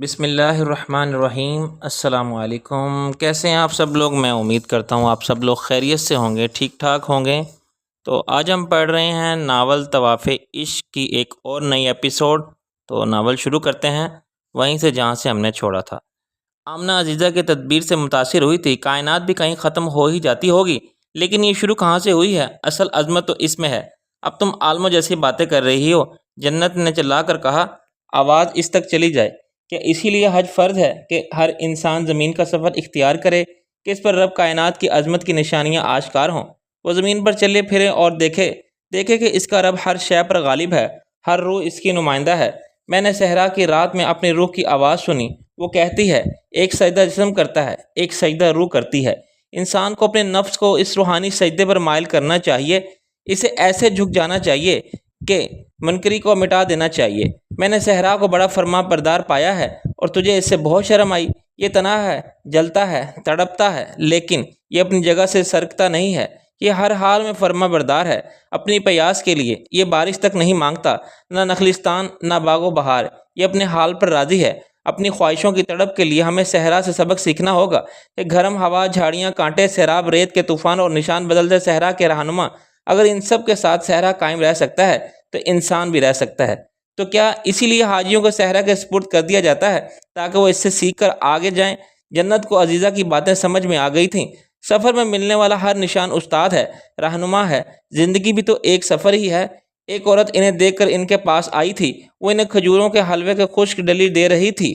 بسم اللہ الرحمن الرحیم۔ السلام علیکم، کیسے ہیں آپ سب لوگ؟ میں امید کرتا ہوں آپ سب لوگ خیریت سے ہوں گے، ٹھیک ٹھاک ہوں گے۔ تو آج ہم پڑھ رہے ہیں ناول طواف عشق کی ایک اور نئی ایپیسوڈ۔ تو ناول شروع کرتے ہیں وہیں سے جہاں سے ہم نے چھوڑا تھا۔ آمنہ عزیزہ کی تدبیر سے متاثر ہوئی تھی، کائنات بھی کہیں ختم ہو ہی جاتی ہوگی، لیکن یہ شروع کہاں سے ہوئی ہے؟ اصل عظمت تو اس میں ہے۔ اب تم عالموں جیسی باتیں کر رہی ہو۔ جنت نے چلا کر کہا، آواز اس تک چلی جائے۔ کیا اسی لیے حج فرض ہے کہ ہر انسان زمین کا سفر اختیار کرے کہ اس پر رب کائنات کی عظمت کی نشانیاں آشکار ہوں؟ وہ زمین پر چلے پھرے اور دیکھے کہ اس کا رب ہر شے پر غالب ہے، ہر روح اس کی نمائندہ ہے۔ میں نے صحرا کی رات میں اپنی روح کی آواز سنی، وہ کہتی ہے، ایک سجدہ جسم کرتا ہے، ایک سجدہ روح کرتی ہے۔ انسان کو اپنے نفس کو اس روحانی سجدے پر مائل کرنا چاہیے، اسے ایسے جھک جانا چاہیے کہ منکری کو مٹا دینا چاہیے۔ میں نے صحرا کو بڑا فرما بردار پایا ہے، اور تجھے اس سے بہت شرم آئی؟ یہ تنہا ہے، جلتا ہے، تڑپتا ہے، لیکن یہ اپنی جگہ سے سرکتا نہیں ہے۔ یہ ہر حال میں فرما بردار ہے، اپنی پیاس کے لیے یہ بارش تک نہیں مانگتا، نہ نخلستان نہ باغ و بہار، یہ اپنے حال پر راضی ہے۔ اپنی خواہشوں کی تڑپ کے لیے ہمیں صحرا سے سبق سیکھنا ہوگا کہ گرم ہوا، جھاڑیاں، کانٹے، سیراب، ریت کے طوفان اور نشان بدلتے صحرا کے رہنما، اگر ان سب کے ساتھ صحرا قائم رہ سکتا ہے تو انسان بھی رہ سکتا ہے۔ تو کیا اسی لیے حاجیوں کو صحرا کے سپرد کر دیا جاتا ہے تاکہ وہ اس سے سیکھ کر آگے جائیں؟ جنت کو عزیزہ کی باتیں سمجھ میں آ گئی تھیں۔ سفر میں ملنے والا ہر نشان استاد ہے، رہنما ہے۔ زندگی بھی تو ایک سفر ہی ہے۔ ایک عورت انہیں دیکھ کر ان کے پاس آئی تھی، وہ انہیں کھجوروں کے حلوے کے خشک ڈلی دے رہی تھی۔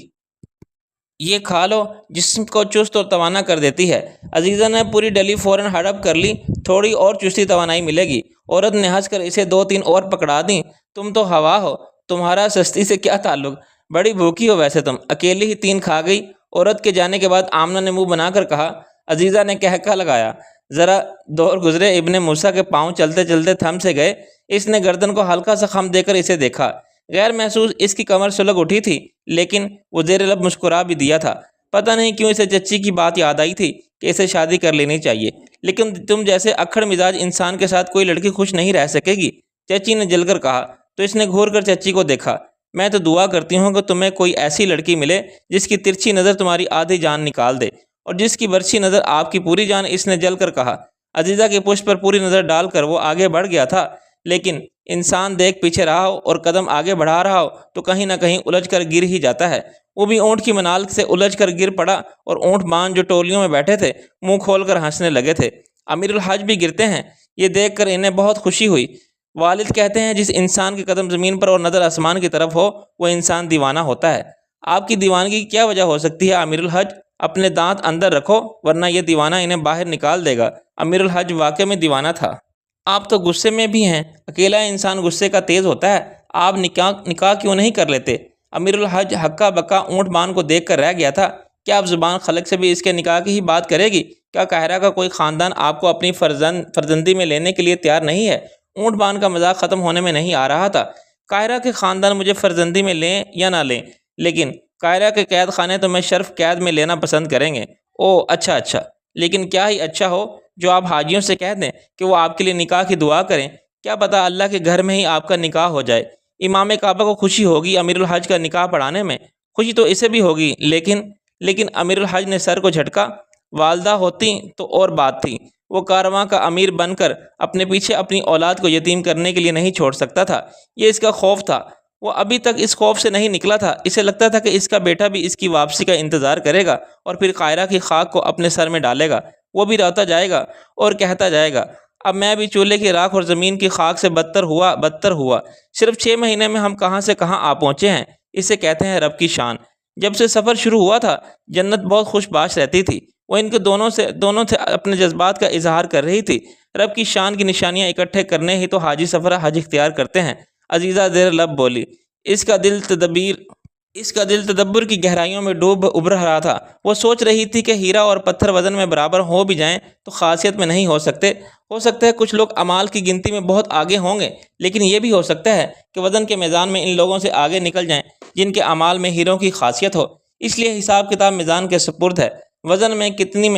یہ کھا لو، جسم کو چست اور توانا کر دیتی ہے۔ عزیزہ نے پوری ڈلی فوراً ہڑپ کر لی، تھوڑی اور چستی توانائی ملے گی۔ عورت نے ہنس کر اسے 2-3 اور پکڑا دیں۔ تم تو ہوا ہو، تمہارا سستی سے کیا تعلق؟ بڑی بھوکی ہو ویسے تم، اکیلی ہی 3 کھا گئی۔ عورت کے جانے کے بعد آمنہ نے منہ بنا کر کہا۔ عزیزہ نے کہکا لگایا۔ ذرا دور گزرے، ابن موسیٰ کے پاؤں چلتے چلتے تھم سے گئے۔ اس نے گردن کو ہلکا سا خم دے کر اسے دیکھا۔ غیر محسوس اس کی کمر سلگ اٹھی تھی، لیکن وہ زیر لب مسکرا بھی دیا تھا۔ پتہ نہیں کیوں اسے چچی کی بات یاد آئی تھی کہ اسے شادی کر لینی چاہیے، لیکن تم جیسے اکھڑ مزاج انسان کے ساتھ کوئی لڑکی خوش نہیں رہ سکے گی، چچی نے جل کر کہا۔ تو اس نے گھور کر چچی کو دیکھا۔ میں تو دعا کرتی ہوں کہ تمہیں کوئی ایسی لڑکی ملے جس کی ترچھی نظر تمہاری آدھی جان نکال دے، اور جس کی برچھی نظر آپ کی پوری جان، اس نے جل کر کہا۔ عزیزہ کی پشت پر پوری نظر ڈال کر وہ آگے بڑھ گیا تھا، لیکن انسان دیکھ پیچھے رہا ہو اور قدم آگے بڑھا رہا ہو تو کہیں نہ کہیں الجھ کر گر ہی جاتا ہے۔ وہ بھی اونٹ کی منال سے الجھ کر گر پڑا، اور اونٹ بان جو ٹولیوں میں بیٹھے تھے منہ کھول کر ہنسنے لگے تھے۔ امیر الحج بھی گرتے ہیں، یہ دیکھ کر انہیں بہت خوشی ہوئی۔ والد کہتے ہیں، جس انسان کے قدم زمین پر اور نظر آسمان کی طرف ہو وہ انسان دیوانہ ہوتا ہے۔ آپ کی دیوانگی کی کیا وجہ ہو سکتی ہے امیر الحج؟ اپنے دانت اندر رکھو، ورنہ یہ دیوانہ انہیں باہر نکال دے گا۔ امیر الحج واقعے میں دیوانہ تھا۔ آپ تو غصے میں بھی ہیں، اکیلا انسان غصے کا تیز ہوتا ہے۔ آپ نکاح کیوں نہیں کر لیتے؟ امیر الحج ہکا بکا اونٹ بان کو دیکھ کر رہ گیا تھا۔ کیا اب زبان خلق سے بھی اس کے نکاح کی ہی بات کرے گی؟ کیا قاہرہ کا کوئی خاندان آپ کو اپنی فرزندی میں لینے کے لیے تیار نہیں ہے؟ اونٹ بان کا مذاق ختم ہونے میں نہیں آ رہا تھا۔ قاہرہ کے خاندان مجھے فرزندی میں لیں یا نہ لیں، لیکن قاہرہ کے قید خانے تو میں شرف قید میں لینا پسند کریں گے۔ او اچھا، لیکن کیا ہی اچھا ہو جو آپ حاجیوں سے کہہ دیں کہ وہ آپ کے لیے نکاح کی دعا کریں۔ کیا پتہ اللہ کے گھر میں ہی آپ کا نکاح ہو جائے۔ امام کعبہ کو خوشی ہوگی امیر الحج کا نکاح پڑھانے میں، خوشی تو اسے بھی ہوگی، لیکن امیر الحج نے سر کو جھٹکا۔ والدہ ہوتی تو اور بات تھی، وہ کارواں کا امیر بن کر اپنے پیچھے اپنی اولاد کو یتیم کرنے کے لیے نہیں چھوڑ سکتا تھا۔ یہ اس کا خوف تھا۔ وہ ابھی تک اس خوف سے نہیں نکلا تھا۔ اسے لگتا تھا کہ اس کا بیٹا بھی اس کی واپسی کا انتظار کرے گا اور پھر قاہرہ کی خاک کو اپنے سر میں ڈالے گا۔ وہ بھی روتا جائے گا اور کہتا جائے گا، اب میں بھی چولہے کی راکھ اور زمین کی خاک سے بدتر ہوا۔ صرف 6 مہینے میں ہم کہاں سے کہاں آ پہنچے ہیں، اسے کہتے ہیں رب کی شان۔ جب سے سفر شروع ہوا تھا جنت بہت خوش باش رہتی تھی۔ وہ ان کے دونوں سے اپنے جذبات کا اظہار کر رہی تھی۔ رب کی شان کی نشانیاں اکٹھے کرنے ہی تو حاجی سفرہ حج اختیار کرتے ہیں۔ عزیزہ زیر لب بولی۔ اس کا دل تدبر کی گہرائیوں میں ڈوب ابھر رہا تھا۔ وہ سوچ رہی تھی کہ ہیرا اور پتھر وزن میں برابر ہو بھی جائیں تو خاصیت میں نہیں ہو سکتے۔ ہو سکتا ہے کچھ لوگ اعمال کی گنتی میں بہت آگے ہوں گے، لیکن یہ بھی ہو سکتا ہے کہ وزن کے میزان میں ان لوگوں سے آگے نکل جائیں جن کے اعمال میں ہیروں کی خاصیت ہو۔ اس لیے حساب کتاب میزان کے سپرد ہے۔ وزن میں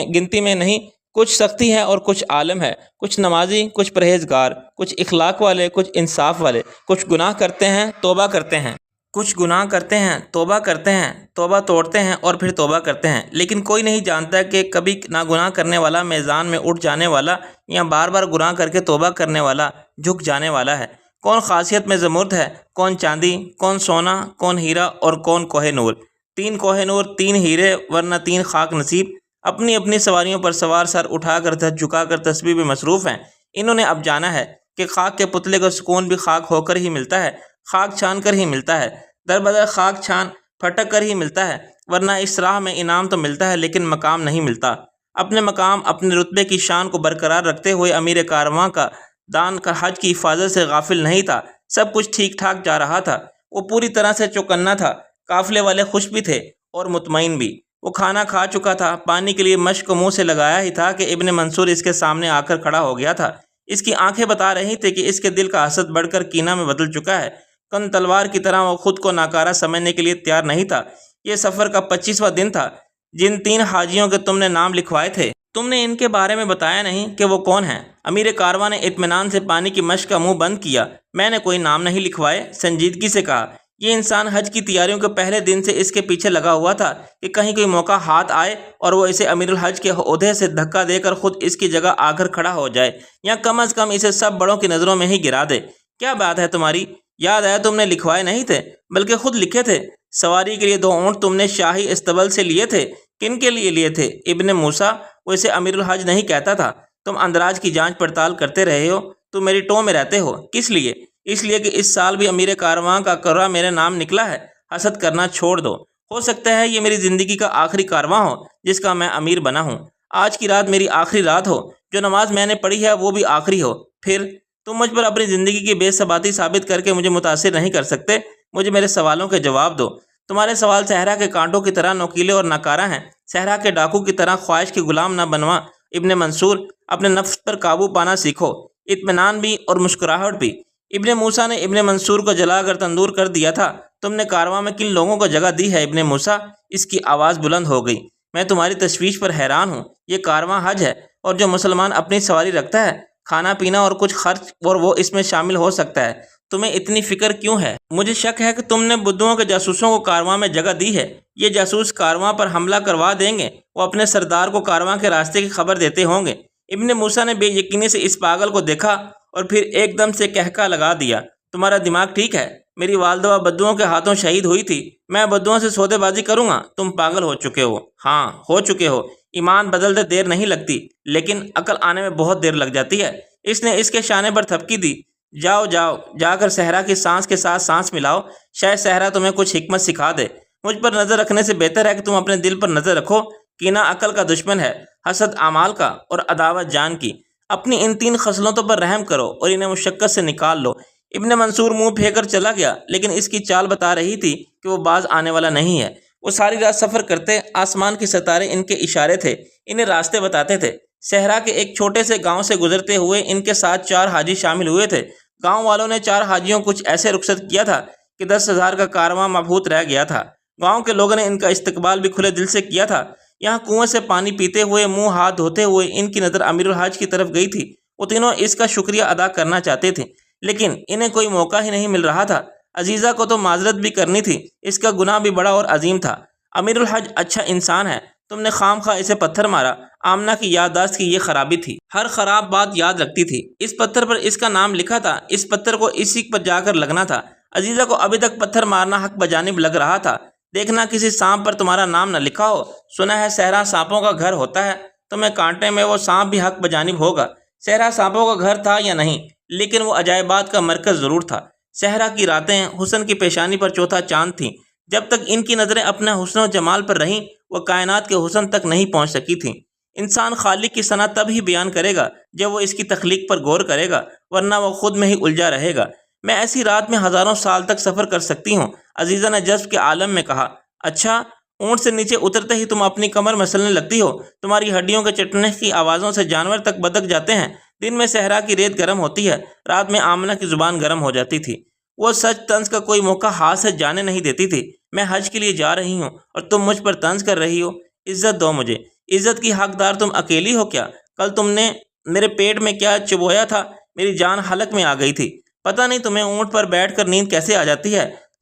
گنتی میں نہیں، کچھ سختی ہے اور کچھ عالم ہے، کچھ نمازی، کچھ پرہیزگار، کچھ اخلاق والے، کچھ انصاف والے، کچھ گناہ کرتے ہیں، توبہ کرتے ہیں، کچھ گناہ کرتے ہیں، توبہ کرتے ہیں، توبہ توڑتے ہیں اور پھر توبہ کرتے ہیں، لیکن کوئی نہیں جانتا کہ کبھی نہ گناہ کرنے والا میزان میں اٹھ جانے والا یا بار بار گناہ کر کے توبہ کرنے والا جھک جانے والا ہے۔ کون خاصیت میں زمرد ہے، کون چاندی، کون سونا، کون ہیرا اور کون کوہ نور۔ 3 کوہ نور، 3 ہیرے ورنہ 3 خاک نصیب اپنی اپنی سواریوں پر سوار سر اٹھا کر جھکا کر تسبیح میں مصروف ہیں۔ انہوں نے اب جانا ہے کہ خاک کے پتلے کا سکون بھی خاک ہو کر ہی ملتا ہے، خاک چھان کر ہی ملتا ہے، در بدر خاک چھان پھٹک کر ہی ملتا ہے، ورنہ اس راہ میں انعام تو ملتا ہے لیکن مقام نہیں ملتا۔ اپنے مقام، اپنے رتبے کی شان کو برقرار رکھتے ہوئے امیر کارواں کا دان کا حج کی حفاظت سے غافل نہیں تھا۔ سب کچھ ٹھیک ٹھاک جا رہا تھا، وہ پوری طرح سے چوکنا تھا۔ قافلے والے خوش بھی تھے اور مطمئن بھی۔ وہ کھانا کھا چکا تھا، پانی کے لیے مشک منہ سے لگایا ہی تھا کہ ابن منصور اس کے سامنے آ کر کھڑا ہو گیا تھا۔ اس کی آنکھیں بتا رہی تھی کہ اس کے دل کا حسد بڑھ کر کینہ میں بدل چکا ہے۔ کن تلوار کی طرح وہ خود کو ناکارہ سمجھنے کے لیے تیار نہیں تھا۔ یہ سفر کا 25واں دن تھا۔ جن 3 حاجیوں کے تم نے نام لکھوائے تھے، تم نے ان کے بارے میں بتایا نہیں کہ وہ کون ہیں۔ امیر کارواں نے اطمینان سے پانی کی مشق کا منہ بند کیا۔ میں نے کوئی نام نہیں لکھوائے، سنجیدگی سے کہا۔ یہ انسان حج کی تیاریوں کے پہلے دن سے اس کے پیچھے لگا ہوا تھا کہ کہیں کوئی موقع ہاتھ آئے اور وہ اسے امیر الحج کے عہدے سے دھکا دے کر خود اس کی جگہ آ کر کھڑا ہو جائے، یا کم از کم اسے سب بڑوں کی نظروں میں ہی گرا دے۔ کیا بات ہے تمہاری؟ یاد آیا تم نے لکھوائے نہیں تھے بلکہ خود لکھے تھے۔ سواری کے لیے 2 اونٹ تم نے شاہی استبل سے لیے تھے۔ کن کے لیے لیے تھے؟ ابن موسیٰ، وہ اسے امیر الحج نہیں کہتا تھا۔ تم اندراج کی جانچ پڑتال کرتے رہے ہو، تم میری ٹو میں رہتے ہو۔ کس لیے؟ اس لیے کہ اس سال بھی امیر کارواں کا کرہ میرے نام نکلا ہے۔ حسد کرنا چھوڑ دو۔ ہو سکتا ہے یہ میری زندگی کا آخری کارواں ہو جس کا میں امیر بنا ہوں۔ آج کی رات میری آخری رات ہو، جو نماز میں نے پڑھی ہے وہ بھی آخری ہو۔ پھر تم مجھ پر اپنی زندگی کی بے ثباتی ثابت کر کے مجھے متاثر نہیں کر سکتے۔ مجھے میرے سوالوں کے جواب دو۔ تمہارے سوال صحرا کے کانٹوں کی طرح نوکیلے اور ناکارہ ہیں۔ صحرا کے ڈاکو کی طرح خواہش کے غلام نہ بنوا ابن منصور، اپنے نفس پر قابو پانا سیکھو، اطمینان بھی اور مسکراہٹ بھی۔ ابن موسیٰ نے ابن منصور کو جلا کر تندور کر دیا تھا۔ تم نے کارواں میں کن لوگوں کو جگہ دی ہے ابن موسیٰ؟ اس کی آواز بلند ہو گئی۔ میں تمہاری تشویش پر حیران ہوں۔ یہ کارواں حج ہے اور جو مسلمان اپنی سواری رکھتا ہے، کھانا پینا اور کچھ خرچ اور وہ اس میں شامل ہو سکتا ہے۔ تمہیں اتنی فکر کیوں ہے؟ مجھے شک ہے کہ تم نے بدھوں کے جاسوسوں کو کارواں میں جگہ دی ہے۔ یہ جاسوس کارواں پر حملہ کروا دیں گے۔ وہ اپنے سردار کو کارواں کے راستے کی خبر دیتے ہوں گے۔ ابن موسیٰ نے بے یقینی سے اس پاگل کو دیکھا اور پھر ایک دم سے کہکا لگا دیا۔ تمہارا دماغ ٹھیک ہے؟ میری والدہ بدھوں کے ہاتھوں شہید ہوئی تھی۔ میں بدھوں سے سودے بازی کروں گا؟ تم پاگل ہو چکے ہو۔ ہاں، ہو چکے ہو۔ ایمان بدلتے دیر نہیں لگتی، لیکن عقل آنے میں بہت دیر لگ جاتی ہے۔ اس نے اس کے شانے پر تھپکی دی۔ جاؤ جاؤ، جا کر صحرا کی سانس کے ساتھ سانس ملاؤ، شاید صحرا تمہیں کچھ حکمت سکھا دے۔ مجھ پر نظر رکھنے سے بہتر ہے کہ تم اپنے دل پر نظر رکھو۔ کینہ عقل کا دشمن ہے، حسد اعمال کا اور عداوت جان کی۔ اپنی ان 3 خصلتوں پر رحم کرو اور انہیں مشقت سے نکال لو۔ ابن منصور منہ پھیر کر چلا گیا، لیکن اس کی چال بتا رہی تھی کہ وہ باز آنے والا نہیں ہے۔ وہ ساری رات سفر کرتے، آسمان کے ستارے ان کے اشارے تھے، انہیں راستے بتاتے تھے۔ صحرا کے ایک چھوٹے سے گاؤں سے گزرتے ہوئے ان کے ساتھ 4 حاجی شامل ہوئے تھے۔ گاؤں والوں نے 4 حاجیوں کو کچھ ایسے رخصت کیا تھا کہ 10,000 کا کارواں مبہوت رہ گیا تھا۔ گاؤں کے لوگوں نے ان کا استقبال بھی کھلے دل سے کیا تھا۔ یہاں کنویں سے پانی پیتے ہوئے، منہ ہاتھ دھوتے ہوئے ان کی نظر امیر الحج کی طرف گئی تھی۔ وہ تینوں اس کا شکریہ ادا کرنا چاہتے تھے، لیکن انہیں کوئی موقع ہی نہیں مل رہا تھا۔ عزیزہ کو تو معذرت بھی کرنی تھی، اس کا گناہ بھی بڑا اور عظیم تھا۔ امیر الحج اچھا انسان ہے، تم نے خام خواہ اسے پتھر مارا۔ آمنہ کی یادداشت کی یہ خرابی تھی، ہر خراب بات یاد رکھتی تھی۔ اس پتھر پر اس کا نام لکھا تھا، اس پتھر کو اسی پر جا کر لگنا تھا۔ عزیزہ کو ابھی تک پتھر مارنا حق بجانب لگ رہا تھا۔ دیکھنا کسی سانپ پر تمہارا نام نہ لکھا ہو۔ سنا ہے صحرا سانپوں کا گھر ہوتا ہے، تمہیں کانٹے میں وہ سانپ بھی حق بجانب ہوگا۔ صحرا سانپوں کا گھر تھا یا نہیں، لیکن وہ عجائبات کا مرکز ضرور تھا۔ صحرا کی راتیں حسن کی پیشانی پر چوتھا چاند تھیں۔ جب تک ان کی نظریں اپنے حسن و جمال پر رہیں، وہ کائنات کے حسن تک نہیں پہنچ سکی تھیں۔ انسان خالق کی ثنا تب ہی بیان کرے گا جب وہ اس کی تخلیق پر غور کرے گا، ورنہ وہ خود میں ہی الجھا رہے گا۔ میں ایسی رات میں ہزاروں سال تک سفر کر سکتی ہوں، عزیزہ نے جذب کے عالم میں کہا۔ اچھا، اونٹ سے نیچے اترتے ہی تم اپنی کمر مسلنے لگتی ہو، تمہاری ہڈیوں کے چٹنے کی آوازوں سے جانور تک بدک جاتے ہیں۔ دن میں صحرا کی ریت گرم ہوتی ہے، رات میں آمنہ کی زبان گرم ہو جاتی تھی۔ وہ سچ طنز کا کوئی موقع ہاتھ سے جانے نہیں دیتی تھی۔ میں حج کے لیے جا رہی ہوں اور تم مجھ پر طنز کر رہی ہو۔ عزت دو مجھے۔ عزت کی حقدار تم اکیلی ہو کیا؟ کل تم نے میرے پیٹ میں کیا چبویا تھا؟ میری جان حلق میں آ گئی تھی۔ پتہ نہیں تمہیں اونٹ پر بیٹھ کر نیند کیسے آ جاتی ہے۔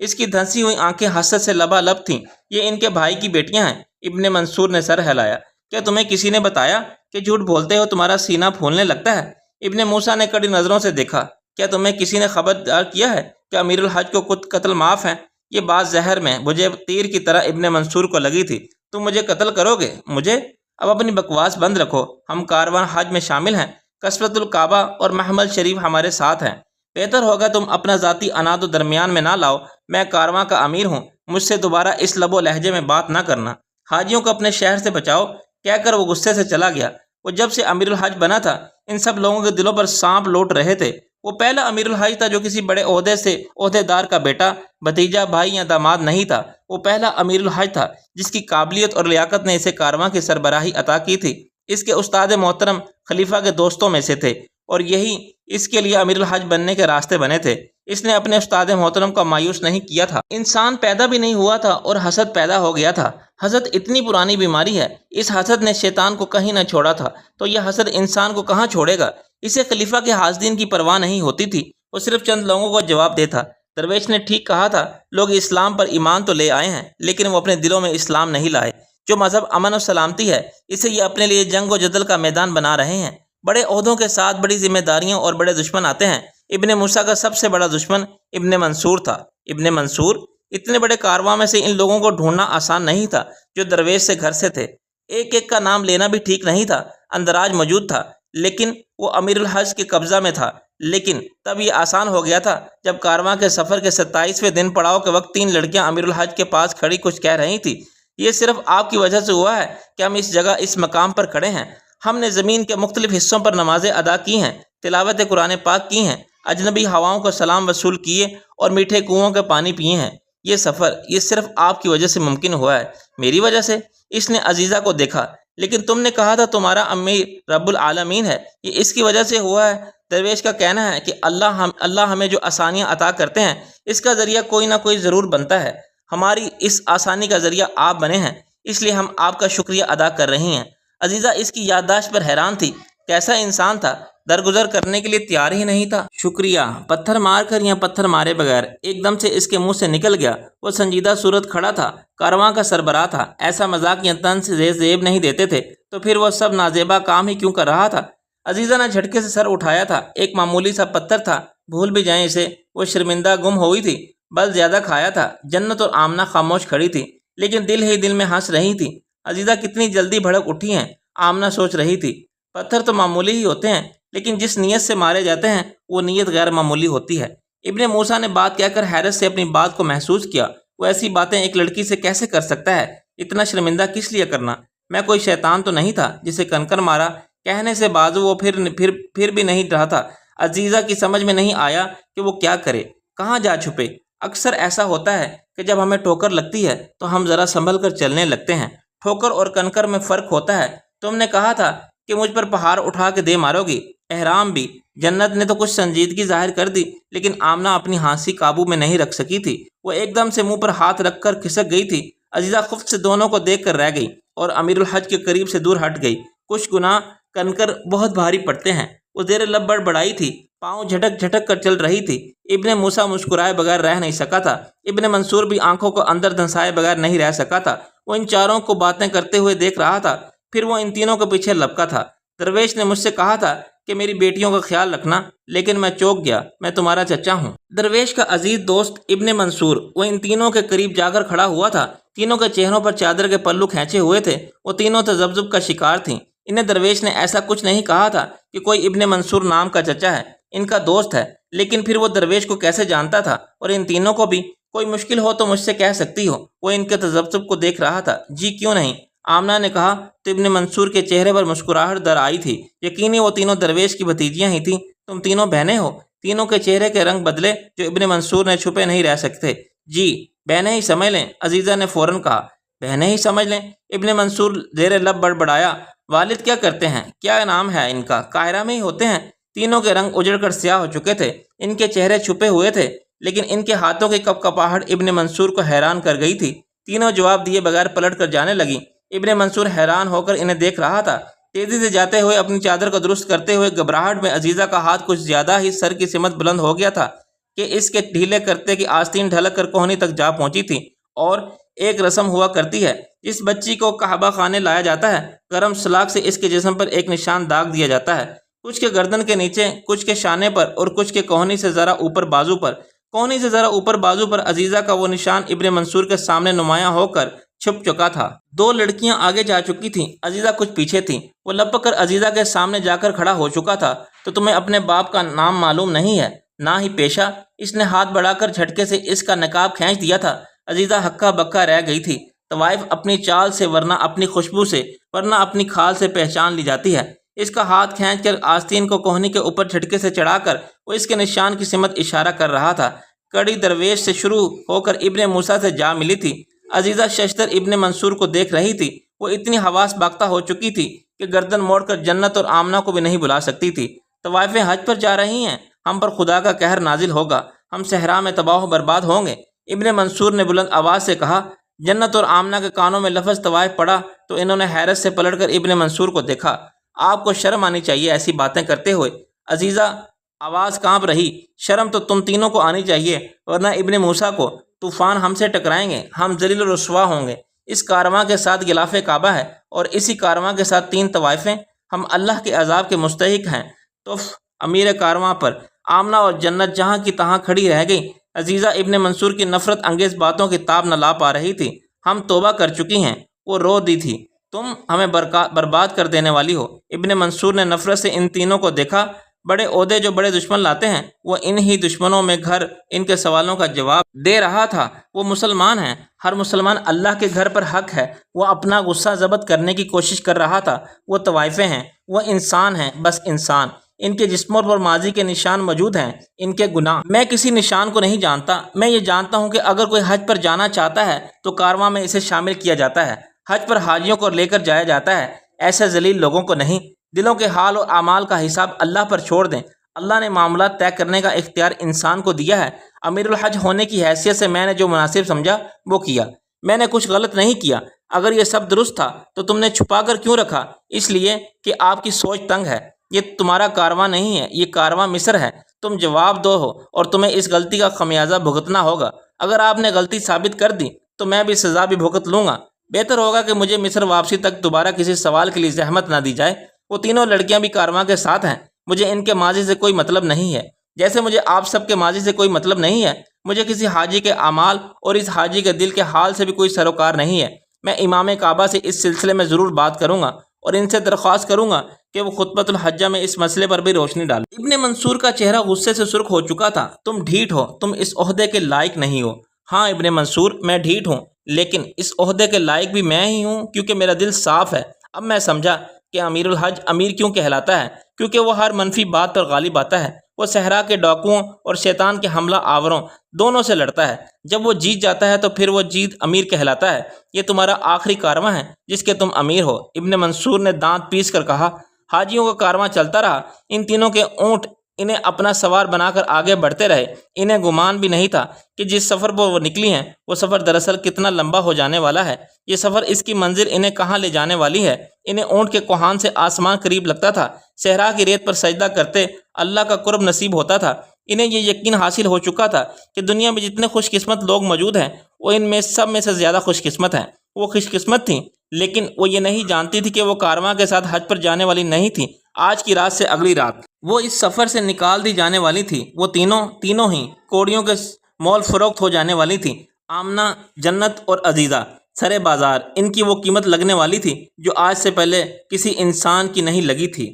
اس کی دھنسی ہوئی آنکھیں حسرت سے لبالب تھیں۔ یہ ان کے بھائی کی بیٹیاں ہیں۔ ابن منصور نے سر ہلایا۔ کیا تمہیں کسی نے بتایا کہ جھوٹ بولتے ہو تمہارا سینہ پھولنے لگتا ہے؟ ابن موسیٰ نے کڑی نظروں سے دیکھا۔ کیا تمہیں کسی نے خبردار کیا ہے کہ امیر الحج کو قتل معاف ہے؟ یہ بات زہر میں مجھے تیر کی طرح ابن منصور کو لگی تھی۔ تم مجھے قتل کرو گے؟ مجھے؟ اب اپنی بکواس بند رکھو۔ ہم کاروان حج میں شامل ہیں۔ کسوۃ الکعبہ اور محمل شریف ہمارے ساتھ ہیں۔ بہتر ہوگا تم اپنا ذاتی اناد و درمیان میں نہ لاؤ۔ میں کارواں کا امیر ہوں، مجھ سے دوبارہ اس لب و لہجے میں بات نہ کرنا۔ حاجیوں کو اپنے شہر سے بچاؤ، کہہ کر وہ غصے سے چلا گیا۔ وہ جب سے امیر الحج بنا تھا ان سب لوگوں کے دلوں پر سانپ لوٹ رہے تھے۔ وہ پہلا امیر الحج تھا جو کسی بڑے عہدے دار کا بیٹا، بھتیجا، بھائی یا داماد نہیں تھا۔ وہ پہلا امیر الحج تھا جس کی قابلیت اور لیاقت نے اسے کارواں کی سربراہی عطا کی تھی۔ اس کے استاد محترم خلیفہ کے دوستوں میں سے تھے اور یہی اس کے لیے امیر الحج بننے کے راستے بنے تھے۔ اس نے اپنے استاد محترم کو مایوس نہیں کیا تھا۔ انسان پیدا بھی نہیں ہوا تھا اور حسد پیدا ہو گیا تھا۔ حسد اتنی پرانی بیماری ہے، اس حسد نے شیطان کو کہیں نہ چھوڑا تھا تو یہ حسد انسان کو کہاں چھوڑے گا؟ اسے خلیفہ کے حاسدین کی پرواہ نہیں ہوتی تھی، وہ صرف چند لوگوں کو جواب دیتا۔ درویش نے ٹھیک کہا تھا، لوگ اسلام پر ایمان تو لے آئے ہیں لیکن وہ اپنے دلوں میں اسلام نہیں لائے۔ جو مذہب امن و سلامتی ہے اسے یہ اپنے لیے جنگ و جدل کا میدان بنا رہے ہیں۔ بڑے عہدوں کے ساتھ بڑی ذمہ داریوں اور بڑے دشمن آتے ہیں۔ ابن موسیٰ کا سب سے بڑا دشمن ابن منصور تھا۔ ابن منصور؟ اتنے بڑے کارواں میں سے ان لوگوں کو ڈھونڈنا آسان نہیں تھا جو درویش سے گھر سے تھے۔ ایک ایک کا نام لینا بھی ٹھیک نہیں تھا۔ اندراج موجود تھا لیکن وہ امیر الحج کے قبضہ میں تھا، لیکن تب یہ آسان ہو گیا تھا جب کارواں کے سفر کے 27ویں دن پڑاؤ کے وقت 3 لڑکیاں امیر الحج کے پاس کھڑی کچھ کہہ رہی تھیں۔ یہ صرف آپ کی وجہ سے ہوا ہے کہ ہم اس جگہ اس مقام پر کھڑے ہیں۔ ہم نے زمین کے مختلف حصوں پر نمازیں ادا کی ہیں، تلاوت قرآن پاک کی ہیں، اجنبی ہواؤں کو سلام وصول کیے اور میٹھے کنوؤں کے پانی پیے ہیں۔ یہ سفر یہ صرف آپ کی وجہ سے ممکن ہوا ہے۔ میری وجہ سے؟ اس نے عزیزہ کو دیکھا۔ لیکن تم نے کہا تھا تمہارا امیر رب العالمین ہے، یہ اس کی وجہ سے ہوا ہے۔ درویش کا کہنا ہے کہ اللہ ہمیں جو آسانیاں عطا کرتے ہیں اس کا ذریعہ کوئی نہ کوئی ضرور بنتا ہے۔ ہماری اس آسانی کا ذریعہ آپ بنے ہیں، اس لیے ہم آپ کا شکریہ ادا کر رہی ہیں۔ عزیزہ اس کی یادداشت پر حیران تھی۔ کیسا انسان تھا، درگزر کرنے کے لیے تیار ہی نہیں تھا۔ شکریہ پتھر مار کر یا پتھر مارے بغیر ایک دم سے اس کے منہ سے نکل گیا۔ وہ سنجیدہ صورت کھڑا تھا، کارواں کا سربراہ تھا، ایسا مذاق یا طنز زیب نہیں دیتے تھے تو پھر وہ سب نازیبا کام ہی کیوں کر رہا تھا؟ عزیزہ نے جھٹکے سے سر اٹھایا تھا۔ ایک معمولی سا پتھر تھا، بھول بھی جائیں اسے۔ وہ شرمندہ گم ہوئی تھی، بل زیادہ کھایا تھا۔ جنت اور آمنہ خاموش کھڑی تھی لیکن دل ہی دل میں ہنس رہی تھی۔ عزیزہ کتنی جلدی بھڑک اٹھی ہیں، آمنہ سوچ رہی تھی۔ پتھر تو معمولی ہی ہوتے ہیں لیکن جس نیت سے مارے جاتے ہیں وہ نیت غیر معمولی ہوتی ہے۔ ابن موسیٰ نے بات کہہ کر حیرت سے اپنی بات کو محسوس کیا۔ وہ ایسی باتیں ایک لڑکی سے کیسے کر سکتا ہے؟ اتنا شرمندہ کس لیے کرنا؟ میں کوئی شیطان تو نہیں تھا جسے کنکر مارا؟ کہنے سے بازو وہ پھر بھی نہیں رہا تھا۔ عزیزہ کی سمجھ میں نہیں آیا کہ وہ کیا کرے، کہاں جا چھپے۔ اکثر ایسا ہوتا ہے کہ جب ہمیں ٹھوکر لگتی ہے تو ہم ذرا سنبھل کر چلنے لگتے ہیں۔ ٹھوکر اور کنکر میں فرق ہوتا ہے۔ تم نے کہا تھا کہ مجھ پر پہاڑ اٹھا کے دے مارو گی، احرام بھی۔ جنت نے تو کچھ سنجیدگی ظاہر کر دی لیکن آمنہ اپنی ہنسی قابو میں نہیں رکھ سکی تھی۔ وہ ایک دم سے منہ پر ہاتھ رکھ کر کھسک گئی تھی۔ عزیزہ خفت سے دونوں کو دیکھ کر رہ گئی اور امیر الحج کے قریب سے دور ہٹ گئی۔ کچھ گناہ کنکر بہت بھاری پڑتے ہیں۔ وہ زیر لب بڑبڑائی تھی، پاؤں جھٹک جھٹک کر چل رہی تھی۔ ابن موسیٰ مسکرائے بغیر رہ نہیں سکا تھا۔ ابن منصور بھی آنکھوں کو اندر دھنسائے بغیر نہیں رہ سکا تھا۔ وہ ان چاروں کو باتیں کرتے ہوئے دیکھ رہا تھا، پھر وہ ان تینوں کے پیچھے لپکا تھا۔ درویش نے مجھ سے کہا تھا کہ میری بیٹیوں کا خیال رکھنا، لیکن میں چوک گیا، میں تمہارا چچا ہوں۔ درویش کا عزیز دوست ابن منصور وہ ان تینوں کے قریب جا کر کھڑا ہوا تھا۔ تینوں کے چہروں پر چادر کے پلو کھینچے ہوئے تھے۔ وہ تینوں تذبذب کا شکار تھیں۔ انہیں درویش نے ایسا کچھ نہیں کہا تھا کہ کوئی ابن منصور نام کا چچا ہے، ان کا دوست ہے، لیکن پھر وہ درویش کو کیسے جانتا تھا اور ان تینوں کو بھی؟ کوئی مشکل ہو تو مجھ سے کہہ سکتی ہو۔ وہ ان کے تذبذب کو دیکھ رہا تھا۔ جی کیوں نہیں، آمنہ نے کہا تو ابن منصور کے چہرے پر مسکراہٹ در آئی تھی۔ یقینی وہ تینوں درویش کی بھتیجیاں ہی تھیں۔ تم تینوں بہنیں ہو؟ تینوں کے چہرے کے رنگ بدلے جو ابن منصور نے چھپے نہیں رہ سکتے۔ جی بہنیں ہی سمجھ لیں، عزیزہ نے فوراً کہا۔ بہنیں ہی سمجھ لیں؟ ابن منصور زیر لب بڑبڑایا۔ والد کیا کرتے ہیں؟ کیا نام ہے ان کا؟ قاہرہ میں ہی ہوتے ہیں۔ تینوں کے رنگ اجڑ کر سیاہ ہو چکے تھے، ان کے چہرے چھپے ہوئے تھے، لیکن ان کے ہاتھوں کی کپکپاہٹ ابن منصور کو حیران کر گئی تھی۔ تینوں جواب دیے بغیر پلٹ کر جانے لگیں۔ ابن منصور حیران ہو کر انہیں دیکھ رہا تھا۔ تیزی سے جاتے ہوئے اپنی چادر کو درست کرتے ہوئے گھبراہٹ میں عزیزہ کا ہاتھ کچھ زیادہ ہی سر کی سمت بلند ہو گیا تھا۔ کہ اس کے ڈھیلے کرتے کی آستین ڈھلک کر کوہنی تک جا پہنچی تھی، اور ایک رسم ہوا کرتی ہے، اس بچی کو کعبہ خانے لایا جاتا ہے، گرم سلاخ سے اس کے جسم پر ایک نشان داغ دیا جاتا ہے، کچھ کے گردن کے نیچے، کچھ کے شانے پر، اور کچھ کے کوہنی سے ذرا اوپر بازو پر۔ کوہنی سے ذرا اوپر بازو پر عزیزہ کا وہ نشان ابن منصور کے سامنے نمایاں ہو کر چھپ چکا تھا۔ دو لڑکیاں آگے جا چکی تھیں، عزیزہ کچھ پیچھے تھیں۔ وہ لپک کر عزیزہ کے سامنے جا کر کھڑا ہو چکا تھا۔ تو تمہیں اپنے باپ کا نام معلوم نہیں ہے، نہ ہی پیشہ؟ اس نے ہاتھ بڑھا کر جھٹکے سے اس کا نقاب کھینچ دیا تھا۔ عزیزہ ہکا بکا رہ گئی تھی۔ طوائف اپنی چال سے، ورنہ اپنی خوشبو سے، ورنہ اپنی کھال سے پہچان لی جاتی ہے۔ اس کا ہاتھ کھینچ کر آستین کو کوہنی کے اوپر جھٹکے سے چڑھا کر وہ اس کے نشان کی سمت اشارہ کر رہا تھا۔ کڑی درویش سے شروع ہو کر ابن موسیٰ سے جا ملی تھی۔ عزیزہ ششتر ابن منصور کو دیکھ رہی تھی۔ وہ اتنی حواس باختہ ہو چکی تھی کہ گردن موڑ کر جنت اور آمنہ کو بھی نہیں بلا سکتی تھی۔ طوائفیں حج پر جا رہی ہیں، ہم پر خدا کا قہر نازل ہوگا، ہم صحرا میں تباہ و برباد ہوں گے، ابن منصور نے بلند آواز سے کہا۔ جنت اور آمنہ کے کانوں میں لفظ طوائف پڑا تو انہوں نے حیرت سے پلٹ کر ابن منصور کو دیکھا۔ آپ کو شرم آنی چاہیے ایسی باتیں کرتے ہوئے۔ عزیزہ آواز کانپ رہی۔ شرم تو تم تینوں کو آنی چاہیے، ورنہ ابن موسیٰ کو طوفان ہم سے ٹکرائیں گے، ہم ذلیل و رسوا ہوں گے۔ اس کارواں کے ساتھ غلاف کعبہ ہے، اور اسی کارواں کے ساتھ 3 طوائفیں، ہم اللہ کے عذاب کے مستحق ہیں۔ تو امیر کارواں پر آمنہ اور جنت جہاں کی تہاں کھڑی رہ گئی۔ عزیزہ ابن منصور کی نفرت انگیز باتوں کی تاب نہ لا پا رہی تھی۔ ہم توبہ کر چکی ہیں، وہ رو دی تھی، تم ہمیں برباد کر دینے والی ہو۔ ابن منصور نے نفرت سے ان تینوں کو دیکھا۔ بڑے عہدے جو بڑے دشمن لاتے ہیں، وہ ان ہی دشمنوں میں گھر ان کے سوالوں کا جواب دے رہا تھا۔ وہ مسلمان ہیں، ہر مسلمان اللہ کے گھر پر حق ہے۔ وہ اپنا غصہ ضبط کرنے کی کوشش کر رہا تھا۔ وہ طوائفیں ہیں، وہ انسان ہیں، بس انسان۔ ان کے جسموں پر ماضی کے نشان موجود ہیں، ان کے گناہ۔ میں کسی نشان کو نہیں جانتا۔ میں یہ جانتا ہوں کہ اگر کوئی حج پر جانا چاہتا ہے تو کارواں میں اسے شامل کیا جاتا ہے۔ حج پر حاجیوں کو لے کر جایا جاتا ہے، ایسے ذلیل لوگوں کو نہیں۔ دلوں کے حال اور اعمال کا حساب اللہ پر چھوڑ دیں۔ اللہ نے معاملات طے کرنے کا اختیار انسان کو دیا ہے۔ امیر الحج ہونے کی حیثیت سے میں نے جو مناسب سمجھا وہ کیا۔ میں نے کچھ غلط نہیں کیا۔ اگر یہ سب درست تھا تو تم نے چھپا کر کیوں رکھا؟ اس لیے کہ آپ کی سوچ تنگ ہے۔ یہ تمہارا کارواں نہیں ہے، یہ کارواں مصر ہے۔ تم جواب دو ہو اور تمہیں اس غلطی کا خمیازہ بھگتنا ہوگا۔ اگر آپ نے غلطی ثابت کر دی تو میں بھی سزا بھی بھگت لوں گا۔ بہتر ہوگا کہ مجھے مصر واپسی تک دوبارہ کسی سوال کے لیے زحمت نہ دی جائے۔ وہ تینوں لڑکیاں بھی کارواں کے ساتھ ہیں۔ مجھے ان کے ماضی سے کوئی مطلب نہیں ہے، جیسے مجھے آپ سب کے ماضی سے کوئی مطلب نہیں ہے۔ مجھے کسی حاجی کے اعمال اور اس حاجی کے دل کے حال سے بھی کوئی سروکار نہیں ہے۔ میں امام کعبہ سے اس سلسلے میں ضرور بات کروں گا اور ان سے درخواست کروں گا کہ وہ خطبۃ الحجہ میں اس مسئلے پر بھی روشنی ڈالیں۔ ابن منصور کا چہرہ غصے سے سرخ ہو چکا تھا۔ تم ڈھیٹ ہو، تم اس عہدے کے لائق نہیں ہو۔ ہاں ابن منصور، میں ڈھیٹ ہوں، لیکن اس عہدے کے لائق بھی میں ہی ہوں، کیونکہ میرا دل صاف ہے۔ اب میں سمجھا کہ امیر الحج امیر کیوں کہلاتا ہے، کیونکہ وہ ہر منفی بات پر غالب آتا ہے۔ وہ صحرا کے ڈاکوؤں اور شیطان کے حملہ آوروں دونوں سے لڑتا ہے۔ جب وہ جیت جاتا ہے تو پھر وہ جیت امیر کہلاتا ہے۔ یہ تمہارا آخری کارواں ہے جس کے تم امیر ہو۔ ابن منصور نے دانت پیس کر کہا۔ حاجیوں کا کارواں چلتا رہا۔ ان تینوں کے اونٹ انہیں اپنا سوار بنا کر آگے بڑھتے رہے۔ انہیں گمان بھی نہیں تھا کہ جس سفر پر وہ نکلی ہیں وہ سفر دراصل کتنا لمبا ہو جانے والا ہے۔ یہ سفر، اس کی منزل انہیں کہاں لے جانے والی ہے۔ انہیں اونٹ کے کوہان سے آسمان قریب لگتا تھا۔ صحرا کی ریت پر سجدہ کرتے اللہ کا قرب نصیب ہوتا تھا۔ انہیں یہ یقین حاصل ہو چکا تھا کہ دنیا میں جتنے خوش قسمت لوگ موجود ہیں وہ ان میں سب میں سے زیادہ خوش قسمت ہیں۔ وہ خوش قسمت تھیں، لیکن وہ یہ نہیں جانتی تھی کہ وہ کارواں کے ساتھ حج پر جانے والی نہیں تھی۔ آج کی رات سے اگلی رات وہ اس سفر سے نکال دی جانے والی تھی۔ وہ تینوں ہی کوڑیوں کے مول فروخت ہو جانے والی تھی۔ آمنہ، جنت اور عزیزہ سرے بازار، ان کی وہ قیمت لگنے والی تھی جو آج سے پہلے کسی انسان کی نہیں لگی تھی۔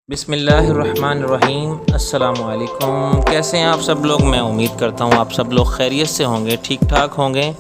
بسم اللہ الرحمن الرحیم۔ السلام علیکم، کیسے ہیں آپ سب لوگ؟ میں امید کرتا ہوں آپ سب لوگ خیریت سے ہوں گے، ٹھیک ٹھاک ہوں گے۔